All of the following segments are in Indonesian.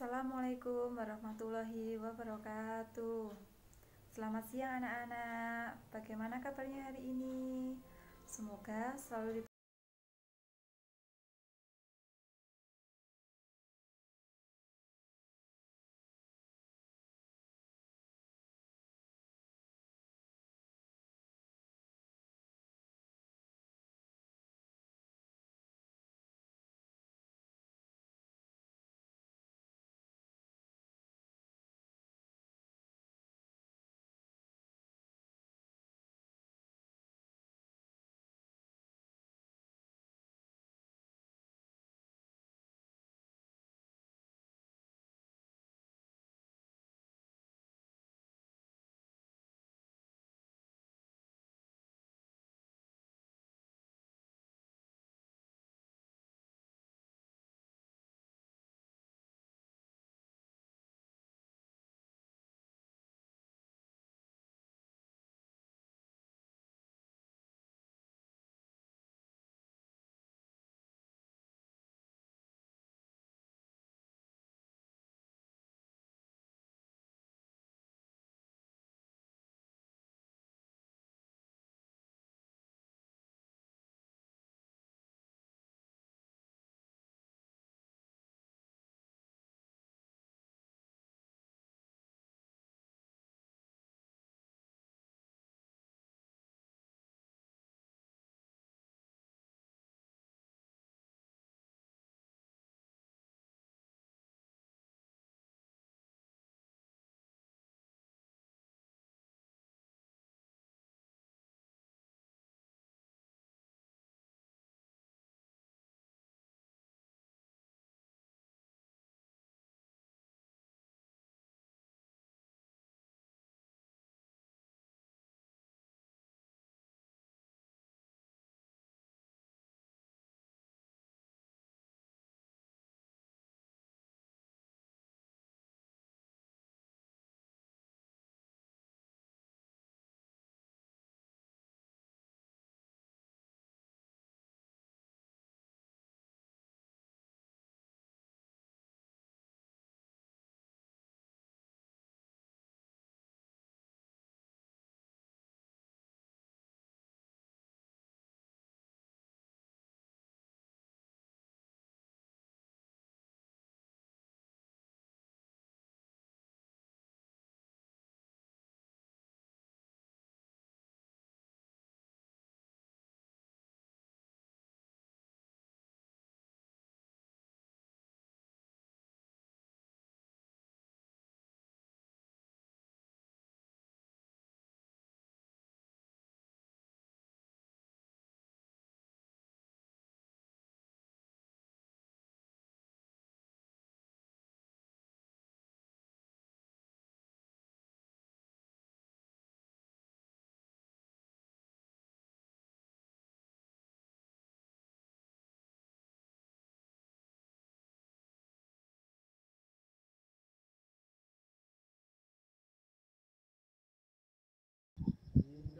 Assalamualaikum warahmatullahi wabarakatuh. Selamat siang anak-anak. Bagaimana kabarnya hari ini? Semoga selalu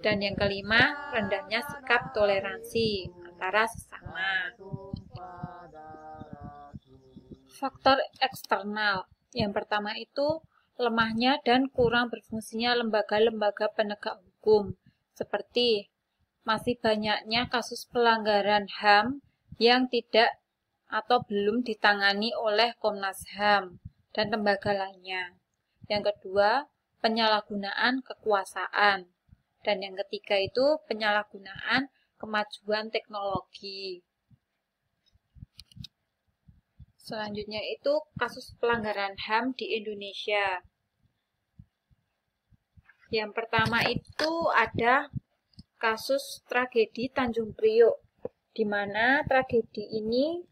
Dan yang kelima, rendahnya sikap toleransi antara sesama. Faktor eksternal. Yang pertama itu lemahnya dan kurang berfungsinya lembaga-lembaga penegak hukum, seperti masih banyaknya kasus pelanggaran HAM yang tidak atau belum ditangani oleh Komnas HAM dan lembaga lainnya. Yang kedua, penyalahgunaan kekuasaan. Dan yang ketiga itu penyalahgunaan kemajuan teknologi. Selanjutnya itu kasus pelanggaran HAM di Indonesia. Yang pertama itu ada kasus tragedi Tanjung Priok, di mana tragedi ini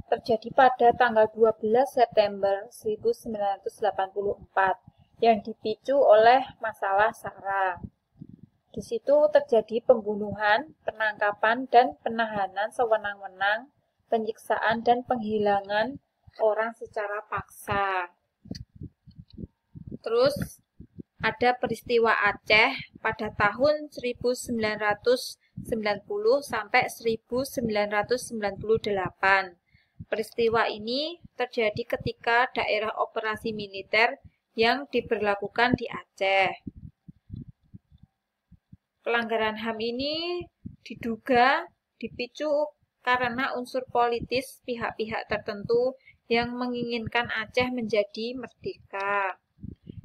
terjadi pada tanggal 12 September 1984 yang dipicu oleh masalah SARA. Di situ terjadi pembunuhan, penangkapan, dan penahanan sewenang-wenang, penyiksaan, dan penghilangan orang secara paksa. Terus ada peristiwa Aceh pada tahun 1990 sampai 1998. Peristiwa ini terjadi ketika daerah operasi militer yang diberlakukan di Aceh. Pelanggaran HAM ini diduga dipicu karena unsur politis pihak-pihak tertentu yang menginginkan Aceh menjadi merdeka.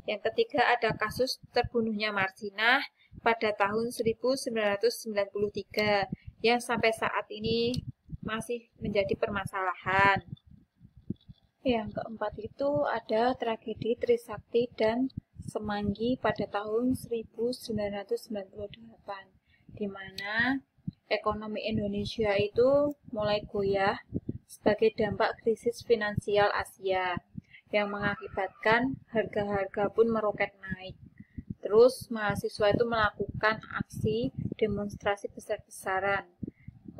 Yang ketiga ada kasus terbunuhnya Marzinah pada tahun 1993 yang sampai saat ini masih menjadi permasalahan. Yang keempat itu ada tragedi Trisakti dan Semanggi pada tahun 1998, di mana ekonomi Indonesia itu mulai goyah sebagai dampak krisis finansial Asia yang mengakibatkan harga-harga pun meroket naik. Terus mahasiswa itu melakukan aksi demonstrasi besar-besaran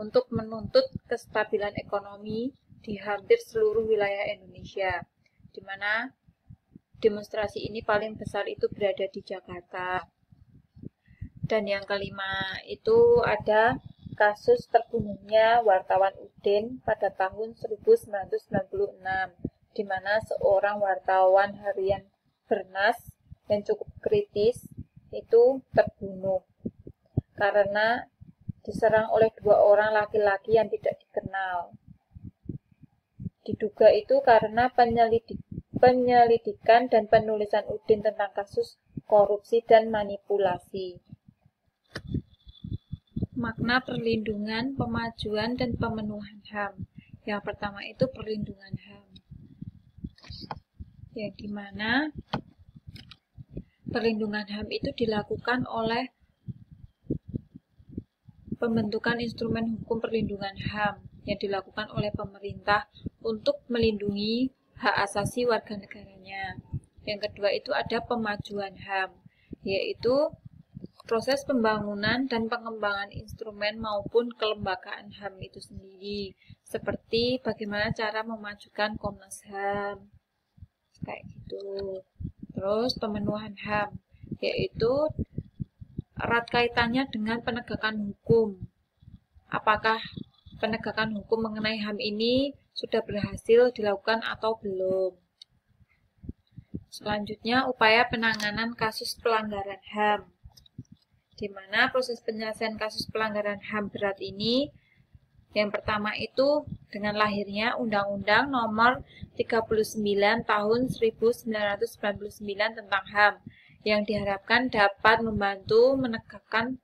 untuk menuntut kestabilan ekonomi di hampir seluruh wilayah Indonesia, di mana demonstrasi ini paling besar itu berada di Jakarta. Dan yang kelima itu ada kasus terbunuhnya wartawan Udin pada tahun 1996, di mana seorang wartawan harian Bernas yang cukup kritis itu terbunuh karena diserang oleh 2 orang laki-laki yang tidak dikenal. Diduga itu karena penyelidikan dan penulisan Udin tentang kasus korupsi dan manipulasi. Makna perlindungan, pemajuan, dan pemenuhan HAM. Yang pertama itu perlindungan HAM, yang dimana perlindungan HAM itu dilakukan oleh pembentukan instrumen hukum perlindungan HAM yang dilakukan oleh pemerintah untuk melindungi hak asasi warga negaranya. Yang kedua itu ada pemajuan HAM, yaitu proses pembangunan dan pengembangan instrumen maupun kelembagaan HAM itu sendiri, seperti bagaimana cara memajukan Komnas HAM, kayak gitu. Terus pemenuhan HAM, yaitu erat kaitannya dengan penegakan hukum. Apakah penegakan hukum mengenai HAM ini sudah berhasil dilakukan atau belum? Selanjutnya, upaya penanganan kasus pelanggaran HAM, di mana proses penyelesaian kasus pelanggaran HAM berat ini, yang pertama itu dengan lahirnya Undang-Undang Nomor 39 Tahun 1999 tentang HAM, yang diharapkan dapat membantu menegakkan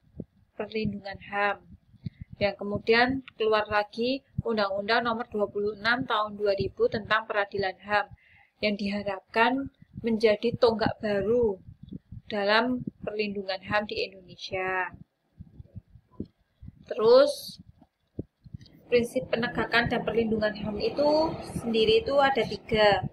perlindungan HAM. Yang kemudian keluar lagi Undang-Undang Nomor 26 Tahun 2000 tentang Peradilan HAM, yang diharapkan menjadi tonggak baru dalam perlindungan HAM di Indonesia. Terus prinsip penegakan dan perlindungan HAM itu sendiri itu ada 3.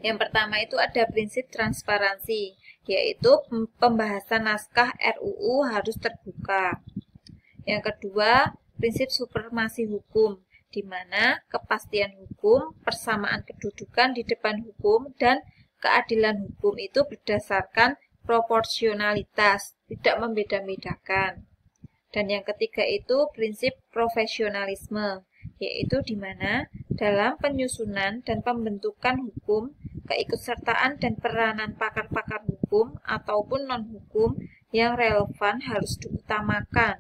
Yang pertama itu ada prinsip transparansi, yaitu pembahasan naskah RUU harus terbuka. Yang kedua, prinsip supremasi hukum, di mana kepastian hukum, persamaan kedudukan di depan hukum, dan keadilan hukum itu berdasarkan proporsionalitas, tidak membeda-bedakan. Dan yang ketiga itu prinsip profesionalisme, yaitu di mana dalam penyusunan dan pembentukan hukum, keikutsertaan dan peranan pakar-pakar hukum ataupun non-hukum yang relevan harus diutamakan,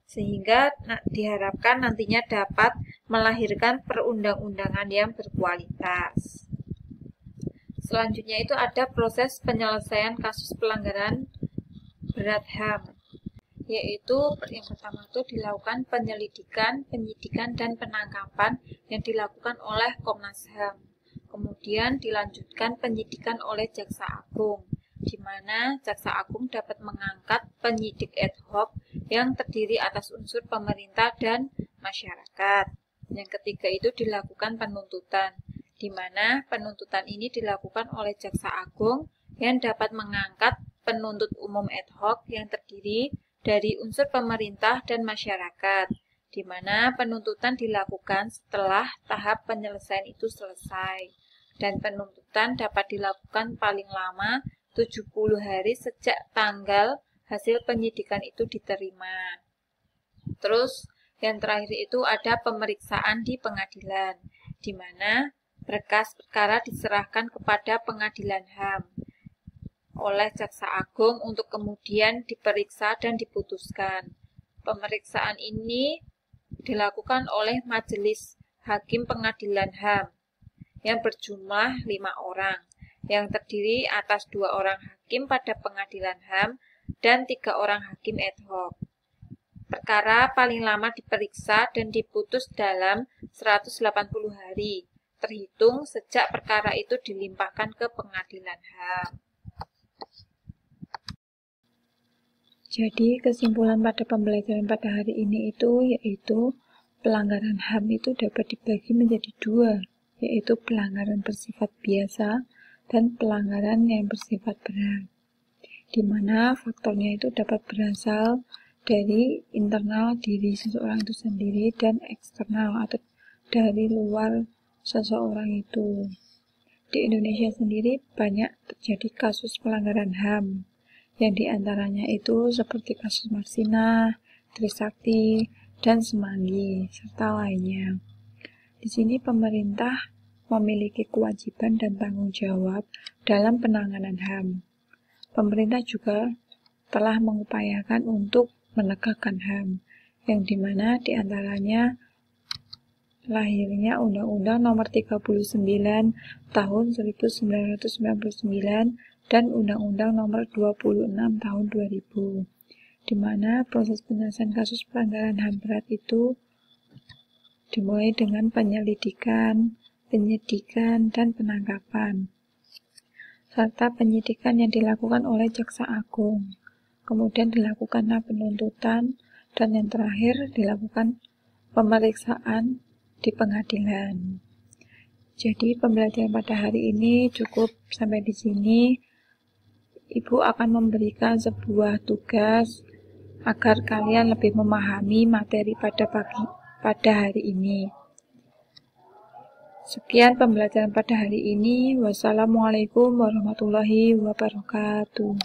sehingga diharapkan nantinya dapat melahirkan perundang-undangan yang berkualitas. Selanjutnya itu ada proses penyelesaian kasus pelanggaran berat HAM, yaitu yang pertama itu dilakukan penyelidikan, penyidikan, dan penangkapan yang dilakukan oleh Komnas HAM. Kemudian dilanjutkan penyidikan oleh Jaksa Agung, di mana Jaksa Agung dapat mengangkat penyidik ad hoc yang terdiri atas unsur pemerintah dan masyarakat. Yang ketiga itu dilakukan penuntutan, di mana penuntutan ini dilakukan oleh Jaksa Agung yang dapat mengangkat penuntut umum ad hoc yang terdiri dari unsur pemerintah dan masyarakat, di mana penuntutan dilakukan setelah tahap penyelesaian itu selesai, dan penuntutan dapat dilakukan paling lama 70 hari sejak tanggal hasil penyidikan itu diterima. Terus Yang terakhir itu ada pemeriksaan di pengadilan, di mana berkas perkara diserahkan kepada pengadilan HAM oleh Jaksa Agung untuk kemudian diperiksa dan diputuskan. Pemeriksaan ini dilakukan oleh Majelis Hakim Pengadilan HAM yang berjumlah 5 orang, yang terdiri atas 2 orang hakim pada pengadilan HAM dan 3 orang hakim ad hoc. Perkara paling lama diperiksa dan diputus dalam 180 hari, terhitung sejak perkara itu dilimpahkan ke pengadilan HAM. Jadi kesimpulan pada pembelajaran pada hari ini yaitu pelanggaran HAM itu dapat dibagi menjadi 2, yaitu pelanggaran bersifat biasa dan pelanggaran yang bersifat berat, di mana faktornya itu dapat berasal dari internal diri seseorang itu sendiri dan eksternal atau dari luar seseorang itu. Di Indonesia sendiri banyak terjadi kasus pelanggaran HAM, yang diantaranya itu seperti kasus Marsina, Trisakti, dan Semanggi, serta lainnya. Di sini pemerintah memiliki kewajiban dan tanggung jawab dalam penanganan HAM. Pemerintah juga telah mengupayakan untuk menegakkan HAM, yang dimana diantaranya lahirnya Undang-Undang Nomor 39 Tahun 1999 dan Undang-Undang Nomor 26 Tahun 2000, di mana proses penyelesaian kasus pelanggaran HAM berat itu dimulai dengan penyelidikan, penyidikan, dan penangkapan, serta penyidikan yang dilakukan oleh Jaksa Agung. Kemudian dilakukanlah penuntutan, dan yang terakhir dilakukan pemeriksaan di pengadilan. Jadi pembelajaran pada hari ini cukup sampai di sini. Ibu akan memberikan sebuah tugas agar kalian lebih memahami materi pada hari ini. Sekian pembelajaran pada hari ini. Wassalamualaikum warahmatullahi wabarakatuh.